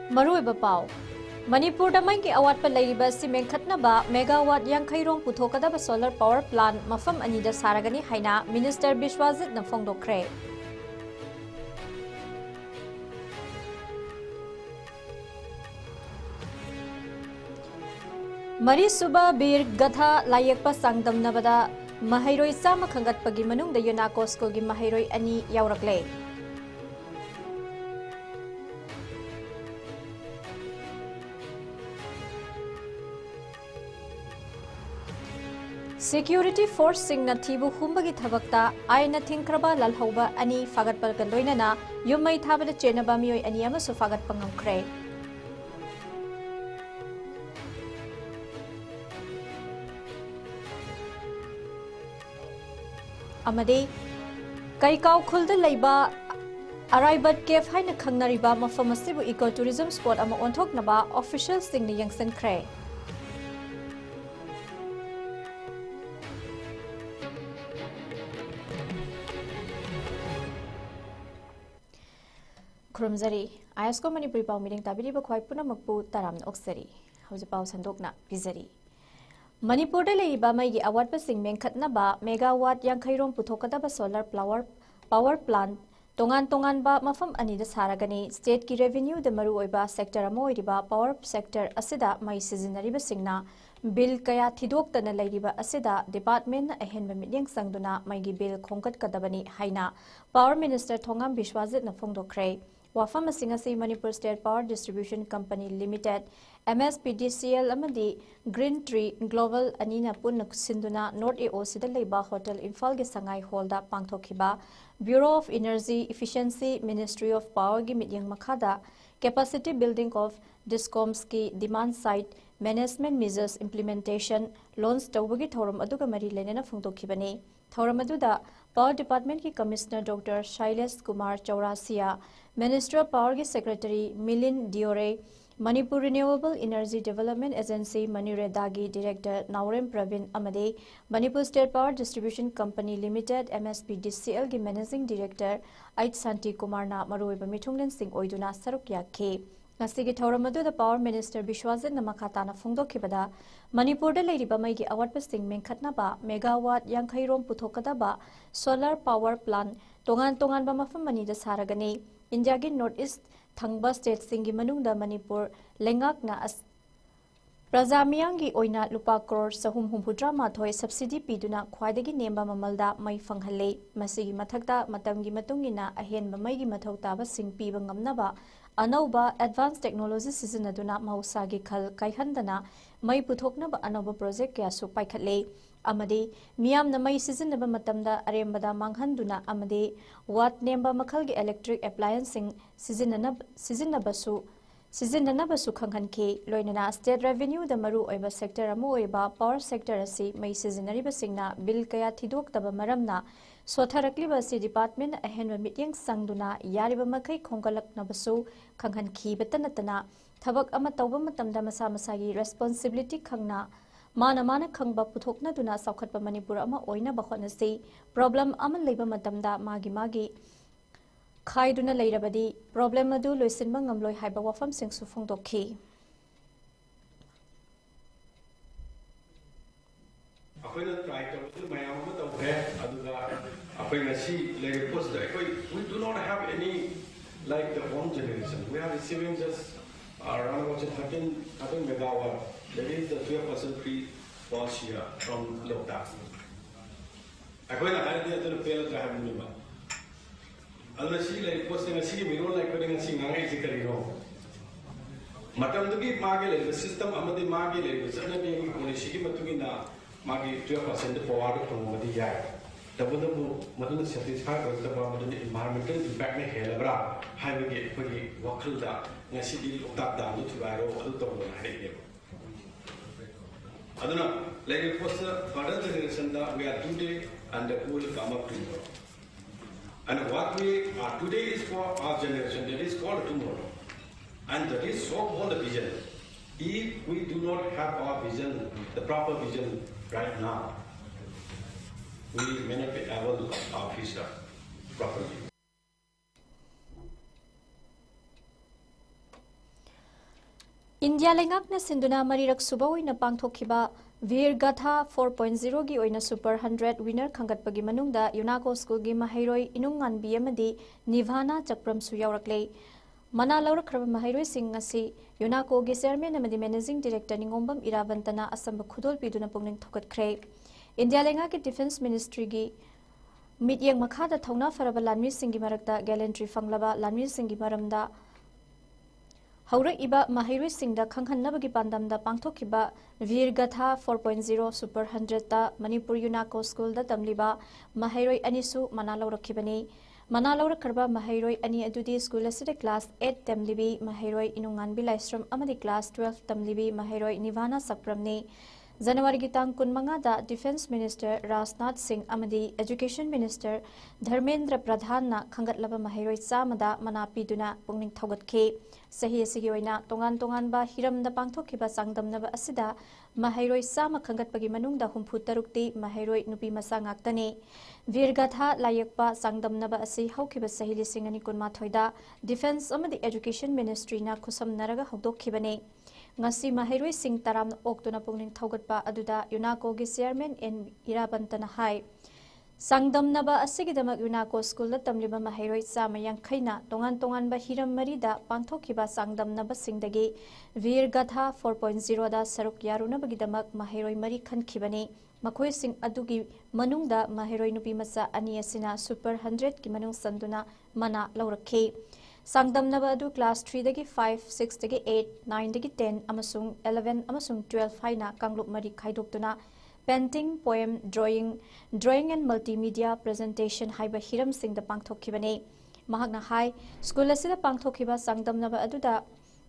Maruiba Pau Manipur da mai ki awat pa leiba simen khatnaba megawatt yankairong puthokadaba solar power plant mafam ani da saragani haina Minister Bishwajit na phongdokre. Mari Suba Bir Gatha Layakpa Sangdamnabada Mahairoi Sama Khangatpagi manung da Yunakosko gi Mahairoi ani yaurakle. Security Force Singna Thibu Humbagi Thabakta Aina Thinkraba Lalhoba ani Fagatpal Kandoinana Yumai Thabada Chenaba Mioi ani amasu Fagat Pangamkre. Amade Kaikau Khulda Laiba Arribat Cave Haina Khangnariba Mafamasibu Ecotourism Spot ama Onthoknaba official Singni Yangsen Kre. Krumzari, ISCOM MANIPURI Pau Meeting Tabiri Bakwai Punamakpu Taram Oksari, House Pau Sandokna, Gizari. Manipur de Leiba Mai Awat Pasing Menkatnaba, Megawatt Yankairon Putokadaba Solar Power Plant, Tongan Ba Mafam Anida Saragani, State Ki Revenue de Maruiba Sector Amoidiba, Power Sector Asida, Mai Seasonariba Singna, Bill Kaya Tidok Tana Ladiba Asida, Department Ahen Meeting Sangduna, Maigi Bill Konkat Kadabani, Haina, Power Minister Tongam Bishwajit Nafongdo Kray. Wafam Singasi Manipur State Power Distribution Company Limited, MSPDCL Amadi, Green Tree Global Anina Punak Sinduna, North AO Sida Leiba Hotel Imphal Ge Sangai Holda Pangthokiba, Bureau of Energy Efficiency, Ministry of Power Gi Midyang Makhada, Capacity Building of ISCOMs Ki Demand Side, Management Measures Implementation, Loans Tawagi Thorum Aduga Mari Lenena Phongtokhibani. Thorum Aduda, Power Department Ki Commissioner Dr. Shailesh Kumar Chaurasia, Minister of Power Ki Secretary Milin Diore, Manipur Renewable Energy Development Agency Maniredagi Director Naurem Pravin Amade, Manipur State Power Distribution Company Limited MSPDCL Ki Managing Director Ait Santi Kumar na Maruiba Mithunglen Singh Oiduna Sarukya Ke. Ngasigi Thauramadu the Power Minister Bishwajit Namakatana Phongdokhibada Manipur de Leiriba Mai gi awatpa sing Menkhatnaba Megawatt Yankairom Puthokadaba Solar Power Plant Tongan ba mafam mani da saragani India gi North East Thangba State Singi Manungda Manipur Lengakna as Prazamiyangi Oina Lupa Crore Sahum Humpudra Mathoi Subsidy Piduna Khwaidagi Nemba Mamalda Mai Fanghale Masigi Mathakta Matamgi Matungina Ahen Bamaigi Mathau Taba Sing Piba Ngamnaba Anauba Advanced Technology Sizinaduna Mausagi Khal Kaihandana Mai Puthoknaba Anauba Project Kya Su Paikhatle Amade Miyamna Mai Sizinaba Matamda Arembada Manghanduna Amade Watt Nemba Makhalgi Electric Appliancing Sizinnabasu Khanghanke Loinana State Revenue the Maru Oiba Sector Amoeba Power Sector Asi Mai Sizinariba Singna Bill Kaya Tidok Taba Maramna Sotharakliba Si Department Ahenba Mityang Sangduna Yariba Makai Kongalak Nabasu Khanghanki Batanatana Thabak Ama Tauba Matamda Masa Masagi Responsibility Khangna Mana Khangba Puthokna Duna Saukhatpa Manipur Ama Oina Bakhonasi Problem Ama Leba Matamda Magi Khaiduna Leirabadi Problem Adu Loisinba Ngamloi Haiba Wafam Singsu Phongdokhi Akoina try to mayam ama tawhe aduga akoina si like post we do not have any like the home generation. We are receiving just around about 13 megawatt. That is the 12% free cost here from Lokta. Akoina idea to fail to have minimum. Unless she like posting a city, we don't like putting a single exactly wrong. Matam to give Magil, the system Amadi Magil, the Sanabi, only Shiki Matugina, Magi 12% forward from what the yard. The Buddha Madonna satisfied with the environmental impact in Helabra, Highway, Puggy, Wakalda, Nasi Lokta, Lutubaro, Lutom, I don't know, like it was the further generation that we are today and the pool come up tomorrow. And what we are today is for our generation, that is called tomorrow. And that is so-called vision. If we do not have our vision, the proper vision right now, we may not be able to our future properly. India lengakna sinduna marirak suba oina pangthokhiba Veer Gatha 4.0 gi oina Super 100 winner khangatpagi manungda UNACO School gi mahairoi inunganbi amadi Nivana Chakram su yaurakle mana laurakhraba mahairoi sing asi UNACO gi chairman amadi managing director ningombam Iravantana asamba khudol piduna pungning thokatkre India lengaki defense ministry gi mityeng makhada thauna faraba lanmi singi marakta gallantry fanglaba lanmi singi maramda Haura-iba mahairoi singda khanghanabagi pandamda pangthokhiba Veer Gatha 4.0 Super 100 ta Manipur UNACO School da tamliba mahairoi anisu mana laurakhibani mana laurakharba mahairoi ani adudi school asida class 8 tamlibi mahairoi inunganbi laisram amadi class 12 tamlibi mahairoi Nivana Sakramni January ki tang 15 da Defense Minister Rajnath Singh amadi Education Minister Dharmendra Pradhan na khangatlaba mahairoi chamada mana piduna pungning thogatkhe sahi asigi oina tongan ba hiramda pangthokhiba sangdamnaba asida mahairoi sama khangatpagi manungda 63 ti mahairoi nupi masa ngaktani Virgatha layakpa sangdamnaba asi haukhiba sahi lisingani kunma da Defense amadi Education Ministry na khusam naraga hawdokhibani ngasi mahairoi sing taram oktuna pungning thogatpa aduda UNACO gi chairman en Irabantana hai Sangdamnaba asigidamak UNACO School da tamliba mahairoi sama yankhaina tongan ba hiram marida pangthokhiba sangdamnaba singdagi Veer Gatha 4.0 da saruk yarunabagidamak mahairoi mari khankhibani makhoi sing adugi manungda mahairoi nupi masa ani asina Super 100 ki manung sanduna mana laurakhe Sangdamnaba adu class 3 dagi 5 6 dagi 8 9 dagi 10 amasung 11 amasung 12 haina kanglup mari khaidoktuna painting, poem, drawing and multimedia presentation haiba hiram singda pangthokhibani mahakna hai school asida pangthokhiba sangdamnaba aduda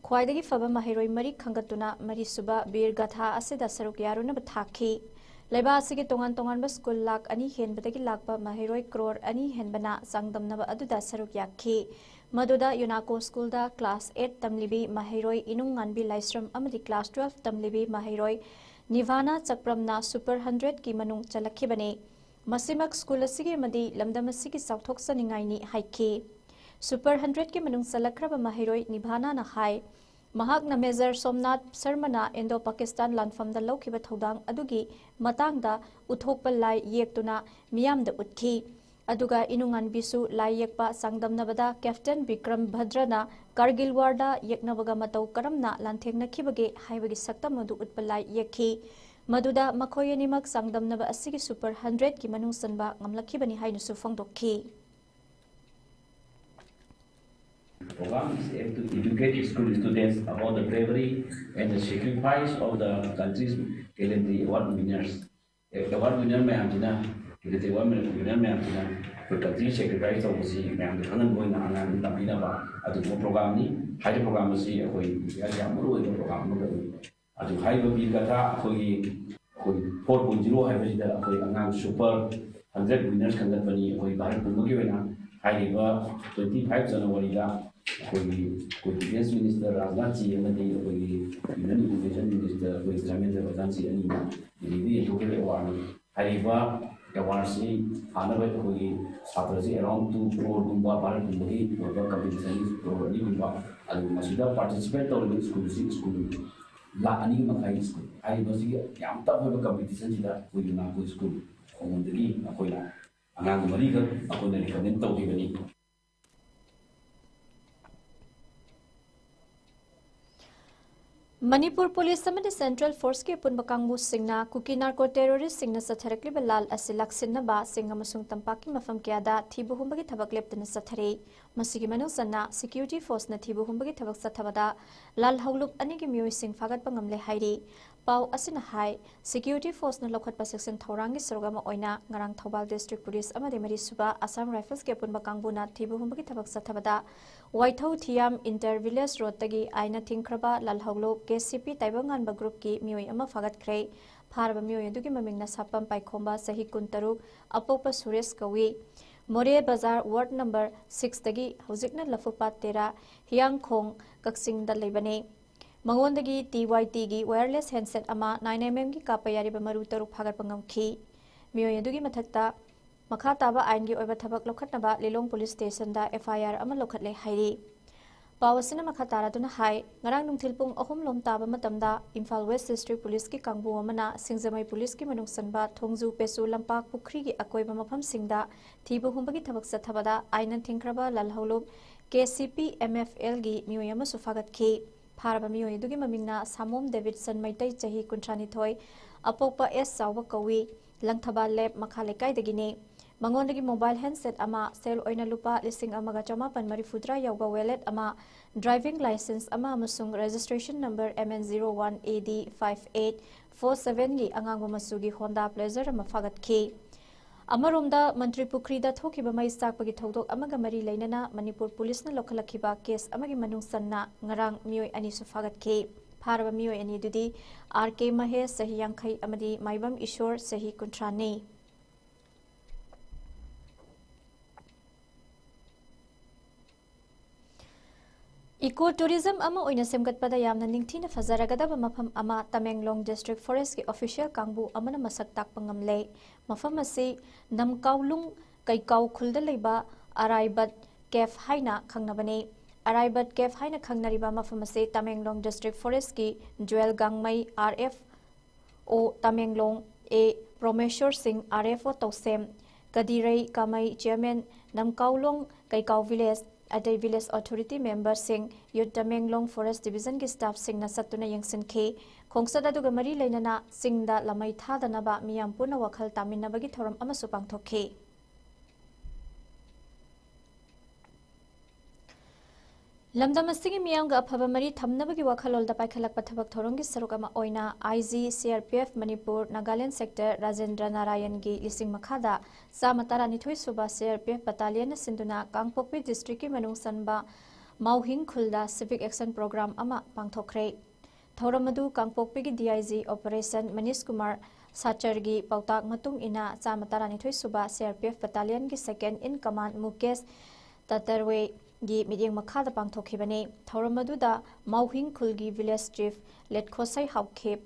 khwaidagi faba mahairoi mari khangatuna mari suba Veer Gatha asida saruk yarunaba thakhi leba asigi tongan ba school lak ani henbadagi lakba mahairoi crore ani henbana sangdamnaba aduda saruk yakhi maduda UNACO School da class 8 tamlibi mahairoi inunganbi laisram amadi class 12 tamlibi mahairoi Nivana Chakramna Super 100 ki manung chalakhibani masimak school asigi amadi lamdam asigi sauthok saningaini haikhi Super 100 ki manung chalakraba mahairoi Nivana na hai mahakna Major Somnath Sharmana Indo-Pakistan lanfamda laukhiba thodang adugi matangda uthokpa lai yektuna miyamda utkhi aduga inungan bisu lai yekpa sangdamnabada Captain Vikram Bhadrana Kargil Warda yeknabaga matau karamna lanthengnakhibage haibagi saktamadu utpalai yekhi maduda makhoyanimak sangdamnaba asigi Super 100 ki manung sanba ngamlakhibani hainusu phangdokhi program is aimed to educate school students about the bravery and the sacrifice of the country's gallantry award winners. Award winner may have gallantry award winner may have the country sacrifice of the may have the Hanan going on and Tabina at the program. High program is a way the program. At the high Gata, 4.0 hybrid, super 100 winners can get money away by Pumugivena. I 25 January. Defense Minister Rajnath Singh and the Union Education Minister with Dharmendra Pradhan Singh and the total award. Hariba awards Hanaway Saturday around 2 crore Gumba Barakumbi over competitions for Nibumba and Masuda participate on the school. La Anima High School. I was Yamta of a competition that we do not go to school. On the game, Akoya. Anang Mariga, Akona recommend Tawini. Manipur Police amadi Central Force ke punba kangmu singna kuki narco terrorist singna satharakli balal asilak sinna ba singa masung tampaki mafam kyada thibu humbagi thabak leptana sathare masigi manung sanna security force na thibu humbagi thabak sathabada lal hawlup ani gi miyoi sing fagat pangamle hairi pau asina hai security force na lokhatpa section thorangi sorgama oina ngarang Thobal district police amadi mari suba Assam Rifles ke punba kangbu na thibu humbagi thabak sathabada Waithau Thiam Inter Village Road tagi aina thingkraba lal hawlup KCP Taibangan ba group ki miyoi ama fagat khrei pharba miyoi adugi mamingna sapam paikhomba sahi kuntaruk apopa Suresh kawi More Bazar Ward number 6 tagi hojikna lafupa tera Hiangkhong Kaksing da lebane Mangondagi TYT gi wireless handset ama 9mm gi kapayari ba maru taruk phagat pangamkhi miyoi adugi mathakta makha taba ain gi oiba thabak lokhatnaba Lilong police station da FIR ama lokhatle hairi Pawasina Makataraduna Hai, Narang Nungtilpung Ohum Lom Taba Matamda, Imphal West District Police ki Kangbu Amana, Singzamai Police ki Manung Sanba, Thongzu Pesu Lampak Pukri ki Akoiba Mapam Singda, Thibu Humbagi Tabak Sathabada, Ainan Tinkraba Lalholub, KCP MFL gi Mioyama Sufagat ki, Paraba Mioy Dugi Mamina, Samom Davidson Maitai Chahi Kuntrani Toy, Apopa S Sawa Kawi, Langthaba Leb Makhalekai Degine, Mangondagi mobile handset ama sel oina lupa lising amaga chama pan marifudra yauba wallet ama driving license ama amasung registration number MN01AD5847 gi angangba masugi Honda Blazer ama fagat ki amaromda Mantri Pukrida thokiba mai sakpagi thodok amaga mari leinana Manipur Police na lokhalakhiba case amagi manung sanna ngarang mioi ani su fagat ki pharaba mioi ani dudi RK Mahesh sahi yankhai amadi maibam Ishor sahi kuntrani Eco tourism ama oina semgatpada yamna ningthina fazaragadaba mafam ama Tamenglong District Forest ki official kangbu amana masak takpa ngamle mafam asi namkaulung kaikau khulda leiba Araibat Cave haina khangnabane Araibat Cave haina khangnariba mafam asi Tamenglong District Forest ki Joel Gangmai RF o Tamenglong A Promeshwar Singh RFO Tosem Kadirai Kamai Chairman Namkaulong Kaikau Village Adai Village Authority Member Singh Youth Tamenglong Forest Division ki staff Singh na satuna yangsin ke khongsada duga mari leinana Singda lamai thadanaba miyam puna wakhal taminabagi thoram amasu pangthokhe Lamdam asigi miyamga aphaba mari thamnabagi wakhalolda paikhalakpa thabak thoronggi saruk ama oina IG CRPF Manipur Nagaland Sector Rajendra Narayan gi lising makhada samatara nithoi suba CRPF Battalion sinduna Kangpokpi District ki manung sanba Mauhing Khulda Civic Action Program ama pangthokre thoramadu Kangpokpi gi DIG Operation Manish Kumar Sachar gi pautak matung ina samatara nithoi suba CRPF Battalion gi second in command Mukesh Tatarwe gi meeting makhada pangthokibane thoramaduda Mauhing Khulgi Village Chief Letkhosai Haukhep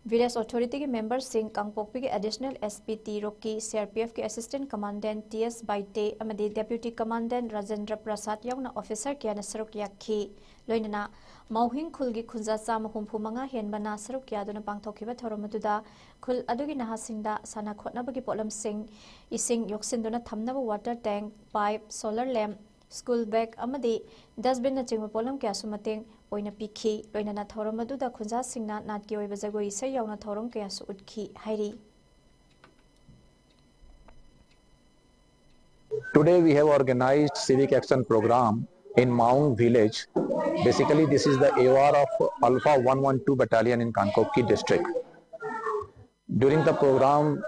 Village Authority ki member Singh Kangpokpi ki additional SPT Roki CRPF ki Assistant Commandant TS Baite amadi Deputy Commandant Rajendra Prasad yauna officer kiana saruk yakhi loinana Mauhing Khulgi khunja chama humpu manga henbana saruk yaduna pangthokiba thoramaduda khul adugi nahasingda sana khotnabagi polam sing ising yoksinduna thamnaba water tank pipe solar lamp School bag amadi dustbin na chingma polam kya sumateng oina pikhi loinana thoramadu da khunja singna natki oiba jagoi sai yauna thorom kya su utkhi hairi Today we have organized civic action program in Maung village. Basically this is the AOR of Alpha 112 battalion in Kankopki district. During the program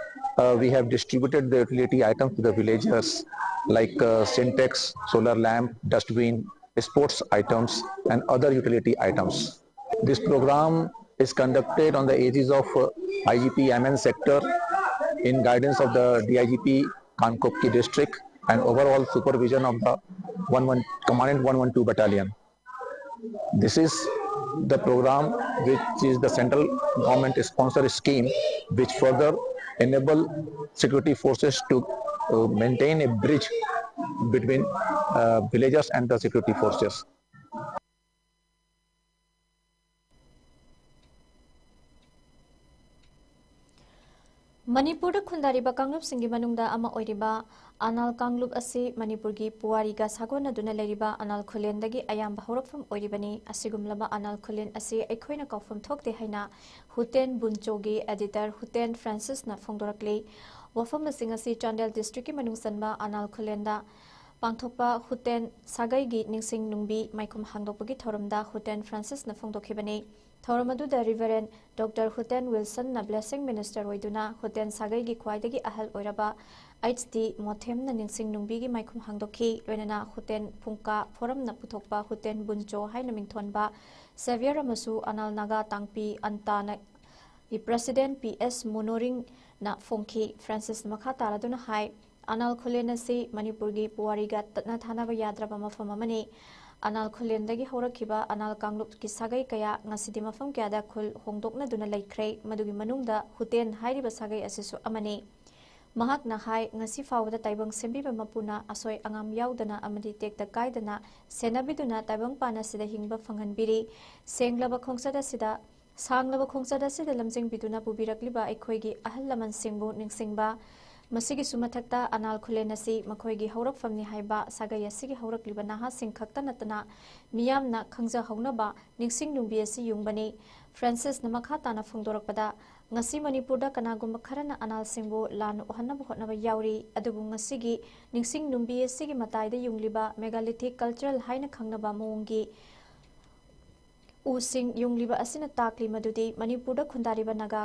we have distributed the utility items to the villagers like syntax, solar lamp, dustbin, sports items and other utility items. This program is conducted on the aegis of IGP MN sector in guidance of the DIGP Kankopki district and overall supervision of the Commandant 112 battalion. This is the program which is the central government sponsor scheme which further enable security forces to maintain a bridge between villagers and the security forces. Manipur khundariba kanglub singi manungda ama oiriba anal kanglub asi Manipur gi puwari ga sagona duna leriba anal khulendagi ayam bahorofam oiribani asigumlaba anal khulen asi aikhoina kaufam thokte haina Huten Bunchogi editor Huten Francis na phongdorakle wafam asing asi Chandel district ki manung sanba anal khulenda pangthokpa Huten sagai gi ningsing nungbi maikum hangdokpagi thoramda Huten Francis na phongdokhibani Thoramadu the Reverend Dr. Huten Wilson na Blessing Minister Oiduna Huten Sagai gi khwaidagi ahal oiraba HD Mothem na ningsing nungbi gi maikhum hangdokhi loinana Huten Phungka Forum na puthokpa Huten Buncho haina mingthonba Xavier Amasu Anal Naga Tangpi Antana i President PS Monoring na Phongki Francis Makha Taraduna hai Anal Khulena si Manipur gi Puwari ga tatna thanaba yadraba mafam amani Anal Khulendagi horakiba Anal Kanglup ki sagai kaya ngasidi mafam kyada khul hongdokna duna laikhrei madugi manungda Huten hairiba sagai asisu amani mahakna hai ngasi fawda taibang sembiba mapuna asoi angam yaudana amadi tekta kaidana senabiduna taibang pana sida hingba fanganbiri senglaba khongsada sida sanglaba khongsada sida lamjing biduna pubirakliba aikhoigi ahal laman singbu ningsingba masigi sumathakta anal khulenasi makhoigi haurakfamni haiba sagaya sigi haurakliba naha singkhakta natana miyamna khangja haunaba ningsing nungbi asi yungbani Francis namakha tana phungdorakpada ngasi manipurda kanagumba kharana anal singbu lan ohanabu hotnaba yauri adubu ngasigi ningsing numbi asigi mataida yungliba megalithic cultural haina khangnaba moongi using yungliba asina takli madudi manipurda khundariba naga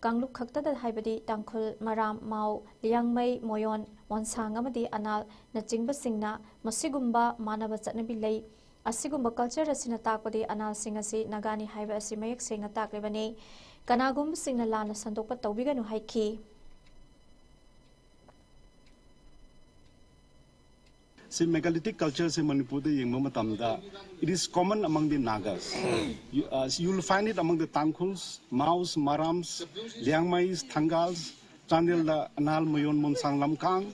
kangluk khaktada haibadi tangkhul maram mau liangmai moyon monsang amadi anal nachingba singna masigumba manaba chatnabi lei asigumba culture asina takpadi anal sing asi nagani haiba asi mayak singna taklebani kanagum singna lana sandokpa tawbiganu haiki See, megalithic culture in Manipur, it is common among the Nagas. You will find it among the Tangkhuls, Maus, Marams, Liangmais, Thangals, Chandil, Anal, Moyon, Monsang, Lamkang,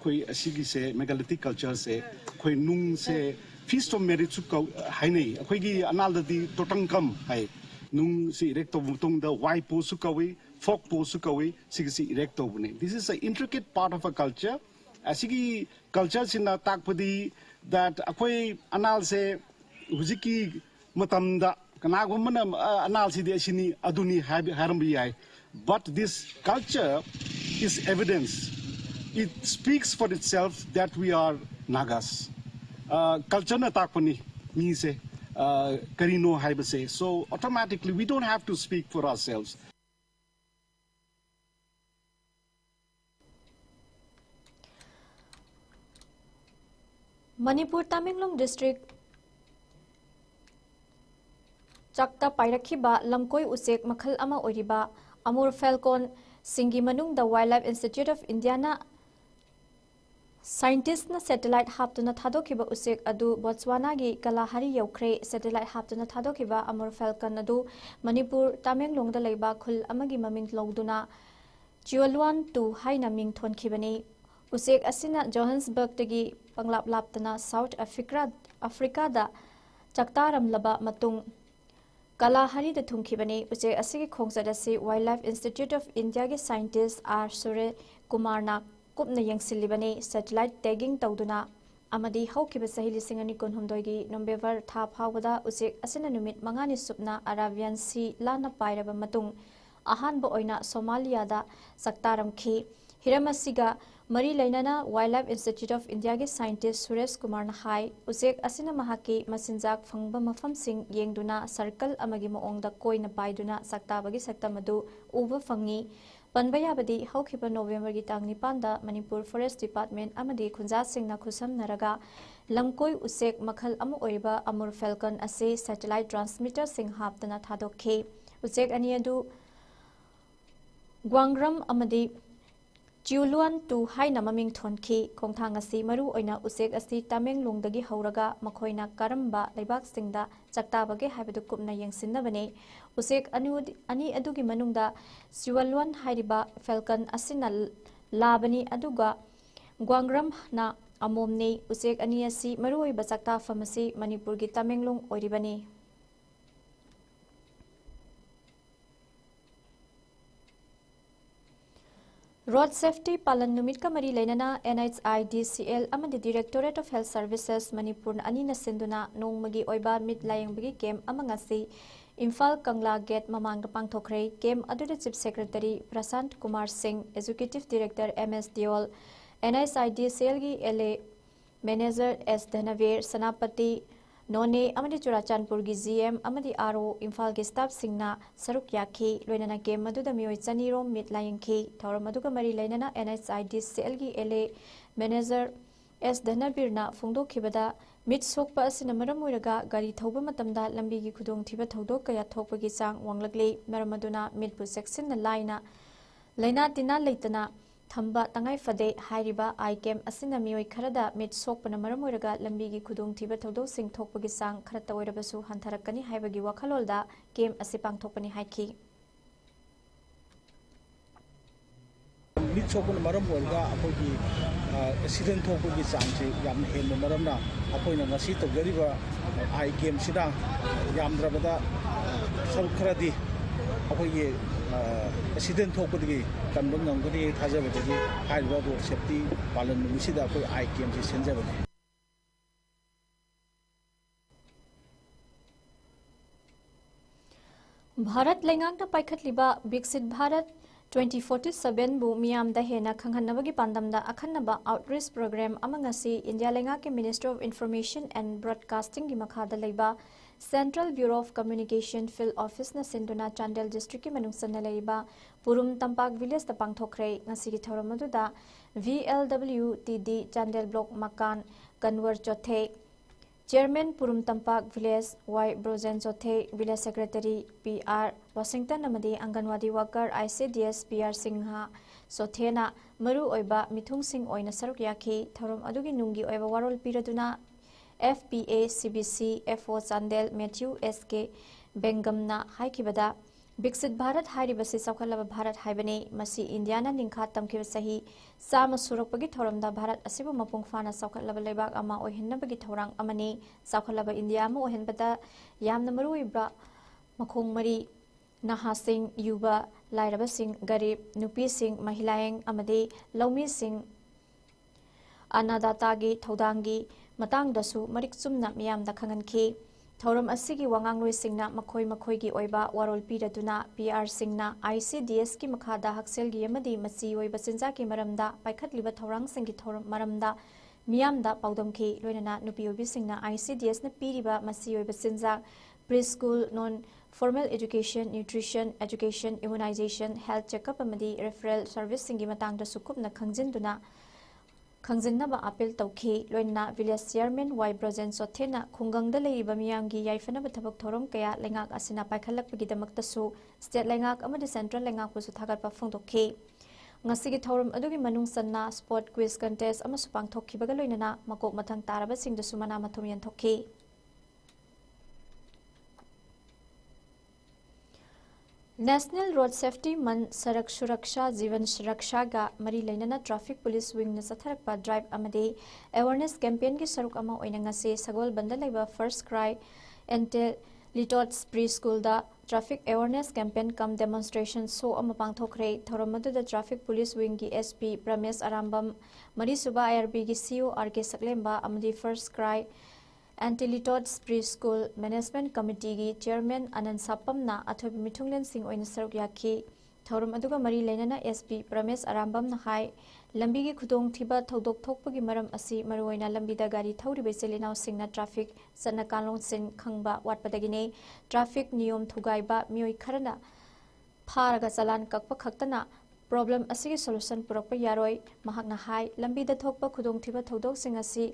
Koi Asigi se, megalithic culture se, Koi Nung se, Feast of Merit Suka, Haine, Koigi Anal the Totangkam, Hai, Nung si erecto Mutung, the Y po Sukawi, Folk po Sukawi, Sigi erecto. This is an intricate part of a culture. Asigi culture sina takpadi that akoi anal se hujiki matamda kanagumana anal si de sini aduni harambi ai, but this culture is evidence. It speaks for itself that we are Nagas. Culture na takpani mi se karino haibase, so automatically we don't have to speak for ourselves. Manipur Tamenglong District Chakta Pairakhiba Lamkoi Usek Makhal Ama Oriba Amur Falcon Singi Manung the Wildlife Institute of Indiana Scientist na satellite haptuna thadokhiba usek adu Botswana gi Kalahari yaukre satellite haptuna thadokhiba Amur Falcon adu Manipur Tamenglong da leiba khul amagi maming longduna Chualwan tu haina ming thonkhibani usek asina Johannesburg tagi panglap laptana South Africa da chaktaram laba matung Kalahari da thungkhibani usek asigi khongsada si Wildlife Institute of India gi scientist R Sure Kumarna kupna yangsilibani satellite tagging tawduna amadi hawkiba sahili singani konhumdoi gi November tha phawada usek asina numit mangani supna Arabian Sea lana pairaba matung ahanba oina Somalia da saktaram khi hiramasiga Mari Lainana Wildlife Institute of India ge scientist Suresh Kumar na hai usek asina mahaki masinjak phangba mafam sing yengduna circle amagi moongda koina paiduna saktabagi saktamadu uba phangi panbayabadi hawkhiba November gi tang nipanda Manipur Forest Department amadi khunja singna khusam naraga lamkoi usek makhal ama oiba Amur Falcon ase satellite transmitter sing haptana thadokhe usek ani adu Gwangram amadi Chiuluan tu haina maming thonki khongthang asi maru oina usek asi Tamenglong dagi hauraga makhoina karamba leibak singda chaktabage haibadu kupna yengsinnabani usek ani adugi manungda Chiuluan hairiba Falcon asina labani aduga Gwangram na amomni usek ani asi maru oiba chakta famasi Manipur gi Tamenglong oiribani Road Safety Palan Numit Kamari Lenana NHIDCL amadi Directorate of Health Services Manipur Anina Sinduna Nongmagi Oiba Mid Layangbagi Game amangasi Imphal Kangla Gate Mamangda Pangthokre Game Aduda Chief Secretary Prasant Kumar Singh Executive Director MS Diol NHIDCL gi LA Manager S Dhanavir Sanapati None amadi Churachandpur gi GM amadi RO Imphal gi staff singna saruk yakhi loinana game maduda mioi chanirom mit layangki thawra maduga mari lainana NHIDCL gi LA Manager S Dhanavir na phungdokhibada mit sokpa asina maram oiraga gari thauba matamda lambi gi khudong thiba thaudok kaya thokpagi chang wanglakli maramaduna mit bu section na laina tina leitana Thamba Tangai Fade Hairiba ICAM Asina Mioi Karada Mid Sokpana Maramoiraga Lambigi Kudung Tiba Todo Sing Tokpagi Sang Karata Oirabasu Hantarakani Haibagi Wakalolda Game Asipang Tokpani Haiki ꯃꯤꯠ ꯁꯣꯛꯄꯅ ꯃꯔꯝ ꯑꯣꯏꯔꯒ ꯑꯩꯈꯣꯏꯒꯤ accident ꯊꯣꯛꯄꯒꯤ ꯆꯥꯡꯁꯤ ꯌꯥꯝꯅ ꯍꯦꯟꯕ ꯃꯔꯝꯅ ꯑꯩꯈꯣꯏꯅ ꯉꯁꯤ ꯇꯧꯖꯔꯤꯕ ꯑꯥꯏ ꯒꯦꯝꯁꯤꯗ ꯌꯥꯝꯗ꯭ꯔꯕꯗ ꯁꯔꯨꯛ ꯈꯔꯗꯤ ꯑꯩꯈꯣꯏꯒꯤ ꯑꯦꯛꯁꯤꯗꯦꯟ ꯊꯣꯛꯄꯗꯒꯤ ꯀꯟꯕ ꯉꯝꯒꯅꯤ ꯊꯥꯖꯕꯗꯒꯤ ꯍꯥꯏꯔꯤꯕ ꯔꯣꯗ ꯁꯦꯐꯇꯤ ꯄꯥꯂꯟ ꯅꯨꯃꯤꯠꯁꯤꯗ ꯑꯩꯈꯣꯏ ꯑꯥꯏ ꯒꯦꯝꯁꯤ ꯁꯤꯟꯖꯕꯅꯤ भारत लेंगांगना पाइखतलिबा विकसित भारत 2047 बु मियामदा हेना खंगहनबगी पांदमदा अखन्नबा आउटरीच प्रोग्राम अमंगसी इंडिया लेंगा के ministry of information and broadcasting की मखादा लेबा central bureau of communication field office न सिंधुना चांदेल डिस्ट्रिक्ट की मनुंगसना लेबा पुरुम तंपाक विलेज द पांगथोखरे ngasi gi thoram aduda VLWTD Chandel block मकान कन्वर Chothe chairman Purum Tampak village Y Brojen Chothe village secretary PR Washington अमदी anganwadi worker ICDS PR Sinha सोथेना मरु ओइबा मिथुंग सिंह ओइना सरुक याखी थौरम अदुगी नुंगी ओइबा वारोल पिरदुना FPA CBC FO Chandel Matthew SK बेंगमना हाइकिबदा विकसित भारत हाइरिबसी सौखलबा भारत हाइबने मसी इंडियाना निंखा तमखिब सही साम सुरकपगी थौरमदा भारत असिबु मपुंग फाना सौखलबा लेबाक अमा ओहिन्नबगी थौरांग अमनी सौखलबा इंडिया अमा ओहिनबदा यामना मरुइब्रा मखोंग मरी नहासिंग युवा लाइरबसिंग गरीब नुपीसिंग महिलाएं अमदी लौमीसिंग अनादातागी थौदांगी मतंगदसु मरिक चुमना मियामदा खंगनखी थौरम असिगी वांगांगलोई सिंगना मखोई मखोईगी ओइबा वारोल पिरदुना PR सिंगना ICDS की मखादा हक्सेलगी यमदी मसी ओइबा चिंजा की मरमदा पाइखतलिबा थौरांग सिंगी थौरम मरमदा मियामदा पाउदमखी लोइनना नुपी ओइबी सिंगना ICDS न पीरिबा मसी ओइबा चिंजा pre school non formal education nutrition education immunisation health checkup अमदी रेफरल सर्विस सिंगी मतंगदा सुकुपना खंगजिनदुना खंगजिनबा अपील तौखी लोइना विलेज चेयरमैन वाई ब्रोजेन सोथेना खुंगंगदा लेइबा मियांगी याइफनबा थबक थोरम कया लेंगाक असिना पाइखलकपगिदमक्तसु स्टेट लेंगाक अमदी सेंट्रल लेंगाकपुसु थागतपा फोंदोखी ngasi थौरम अदुगी मनुंग सन्ना स्पोर्ट क्विज कंटेस्ट अमसु पांगथोखिबगा लोइना मकोक मथंग तारबा सिंगदसु मना मथुम यंथोखी नेशनल रोड सेफ्टी मन सड़क सुरक्षा जीवन सुरक्षा गा मरी लेना ट्रैफिक पुलिस विंग न सथरकपा ड्राइव अमदे अवेयरनेस कैंपेन की सरुक अमा ओइना ngasi सगोल बंदा लेबा first cry Intellitots pre school दा traffic awareness campaign cum demonstration सो अमा पांगथोखरे थौरम मदुदा ट्रैफिक पुलिस विंग की SP प्रमेश आरामबम मरी सुबा IRB की CO RK सकलेम्बा अमदी first cry Intellitots pre school management committee की चेयरमैन अनंत सापमना अथोबी मिथुंगलेन सिंह ओइन सरुक याखी थौरम अदुगा मरी लेना SP प्रमेश आरामबम हाई लंबी की खुदोंग थिबा थौदोक थोकपगी मरम असि मरुओइना लंबीदा गाड़ी थौरिबे सेलिनाव सिंगना ट्रैफिक सन्ना कानून सिन खंगबा वाटपदगिने ट्रैफिक नियम थुगाइबा मियोइ खरना फारगा चलान कक्पा खक्तना प्रॉब्लम असिगी सॉल्यूशन पुरकपा यारोय महाकना हाई लंबीदा थोकपा खुदोंग थिबा थौदोक सिंग असि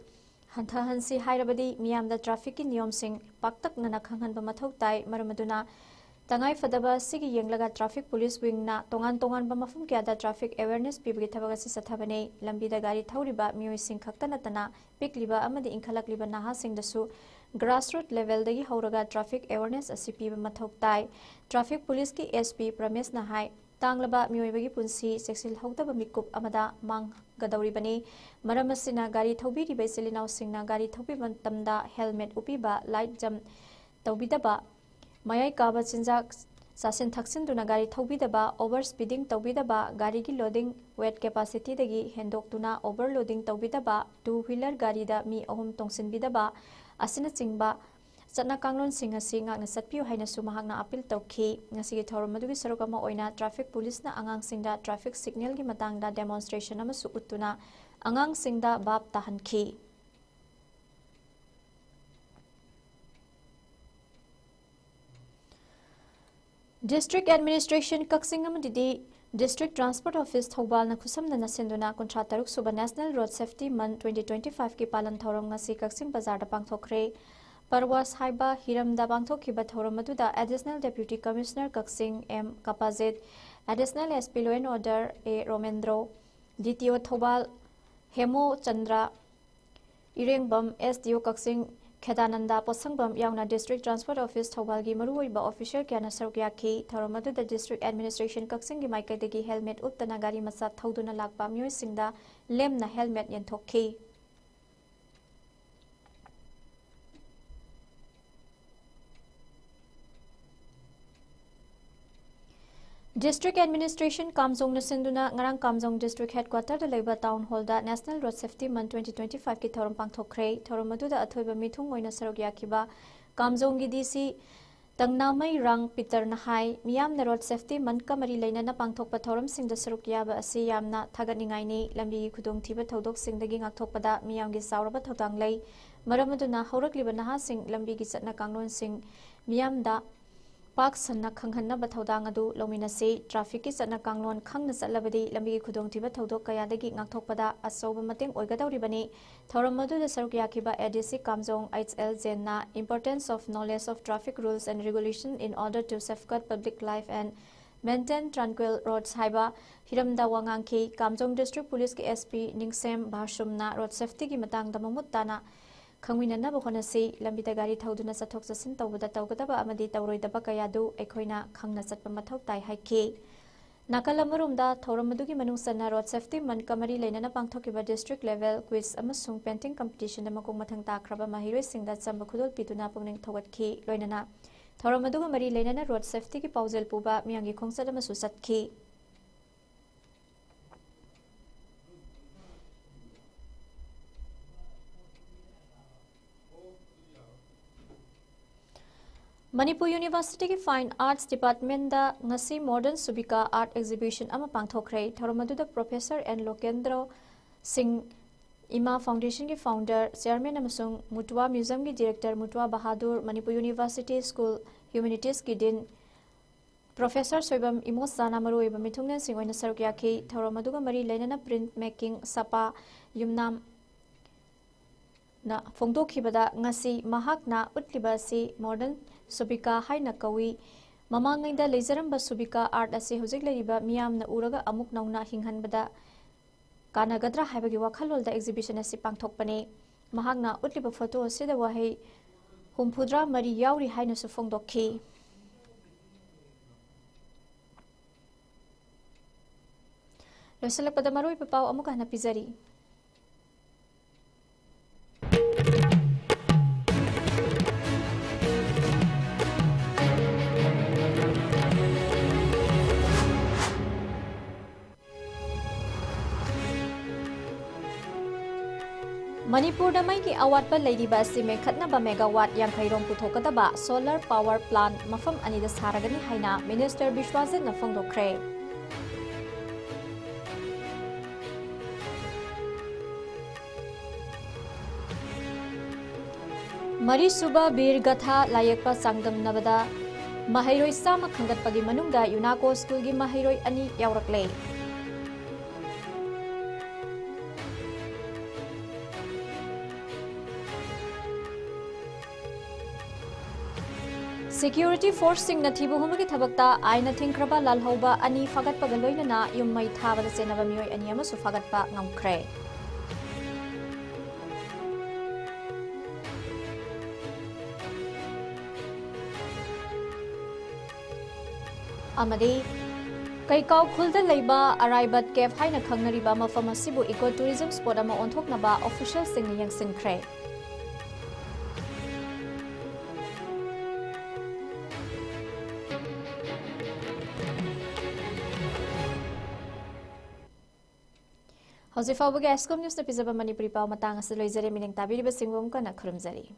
हंथहंसी हाइरबदी मियामदा ट्रैफिक की नियम सिंग पाक्तकना खंगहनबा मथौ ताई मरमदुना तंगाई फदबा सिगी येंगलगा ट्रैफिक पुलिस विंगना तोंगान तोंगानबा मफुम क्यादा ट्रैफिक अवेयरनेस पिबगी थबगा सि सथाबने लंबीदा गाड़ी थौरिबा मियोइ सिंग खक्तनतना पिकलिबा अमदि इंखलकलिबा नाहा सिंगदसु ग्रासरूट लेवल दगी हौरगा ट्रैफिक अवेयरनेस असि पिबा मथौ ताई ट्रैफिक पुलिस की SP प्रमेश नाहाई तांगलबा मियोइबगी पुंसी सेक्सिल हौदबा मिकुप अमदा मांग गदौरिबनी मरम असिना गाड़ी थौबिरिबा सेलिनाव सिंगना गाड़ी थौबिबा तमदा हेलमेट उपिबा लाइट जम तौबिदबा मयाई काबा चिंजाक सासिन थक्सिनदुना गाड़ी थौबिदबा ओवर स्पीडिंग तौबिदबा गाड़ी की लोडिंग वेट कैपेसिटी दगी हेंदोक्तुना ओवरलोडिंग तौबिदबा टू व्हीलर गाड़ी दा मी अहुम तोंसिनबिदबा असिना चिंबा चटना कांगलोन सिंह असि ngakna satpiu haina su mahakna appeal tawkhi ngasi gi thorum madugi sarokama oina traffic police na angang singda traffic signal gi matangda demonstration amasu uttuna angang singda bab tahankhi district administration kaksing amadi district transport office thobal na khusamna nasenduna kontra taruk suba national road safety month 2025 ki palan thorom ngasi kaksing bazar da pangthokre परवास हाइबा हिरमदा बांगथोखिबा थौरम अदुदा additional deputy commissioner Kakching M कपाजेट additional SP law and order A Romendro DTO Thoubal Hemo Chandra Irengbam SDO Kakching Kedananda Possangbam Yauna District Transport Office Thawalgi Maruoiba Official Kyana Sarukiyaki Tharamadu the District Administration Kaksingi Maikaidagi helmet uttana gari masa thauduna lakpa myoisingda lemna helmet yenthokki. District Administration Kamjong Nasinduna Ngarang Kamjong District Headquarter the Labor Town Hall da National Road Safety Month 2025 ki thoram pangthokre thoram aduda athoiba mithung moina sarok yakiba Kamjong gi DC Tangnamai Rang Peter Nahai Miyam na Road Safety Month kamari leinana pangthokpa thoram singda sarok yaba asi yamna thagatningai ni lambi gi khudong thiba thodok singdagi ngakthokpada miyam gi sauraba thodang lei maram aduna haurakliba naha sing lambi gi chatna kanglon sing miyam da Park Sanna Kanghanna Bathodang adu Lominasi, Traffic is at Nakanglon Kang Salabadi, Lambi Kudong Tiba Todo Kayadagi Naktopada, Asoba Mating Oigada Ribani, Thoramadu the Sarukiakiba Edisi Kamzong, ITL Zenna, Importance of Knowledge of Traffic Rules and Regulation in order to safeguard public life and maintain tranquil roads Haiba, Hiramda Wanganki, Kamzong District Police SP, Ningsem, Bashumna, Road Safety Gimatang Damamutana. Khangwinana bokhonasi lambita gari thauduna sathok sasin tawbada tawgadaba amadi tawroidaba kayadu ekhoina khangna chatpa mathau tai haiki nakalamurumda thoramadugi manungsana road safety man kamari leinana pangthokiba district level quiz amasung painting competition amakong mathang takraba mahiroi singda chamba khudol pituna pungning thogatki loinana thoramaduga mari leinana road safety ki paujel puba miyangi khongsada masu satki Manipur University ki Fine Arts Department da ngasi Modern Subika Art Exhibition ama pangthokre thoramadu da Professor N Lokendra Singh Ima Foundation ki founder chairman amasung Mutwa Museum ki director Mutwa Bahadur Manipur University School Humanities ki din Professor Soibam Imosana Maruiba Mithungnen Singoina Sarukyaki thoramadu ga mari leinana print making sapa yumnam na phongdokhibada ngasi mahakna utliba si Modern Subika haina kawi mamangaida leizaramba Subika art ase hojik leriba miyamna uraga amuk nauna hinghanbada kanagadra haibagi wakhalolda exhibition ase pangthokpane mahakna utliba photo ase da wahei humphudra mari yauri haina su phongdokhi losalakpada maroi papau amuka hana pizari Manipur da mai ki awat pa ladiba sime khatna ba megawatt yang khairom puthokadaba solar power plant mafam ani da saragani haina minister Bishwajit na phongdokre Mari suba bir gatha layekpa sangdam nabada mahairoi sama khangatpagi manungda UNACO school gi mahairoi ani yaurakle Security force sing na thibu humagi thabakta aina thingkraba lalhoba ani fagatpa galoinana yummai thabada senaba mioi ani amasu fagatpa ngamkhre amadi kaikau khulda leiba arribat cave haina khangnariba mafam asibu ecotourism spot ama onthoknaba official sing ni yangsinkhre Hausi fawbagi ISCOM News na pizaba Manipuri pao matang asaloi zare mineng tabiri ba singwom ka na khurum zari.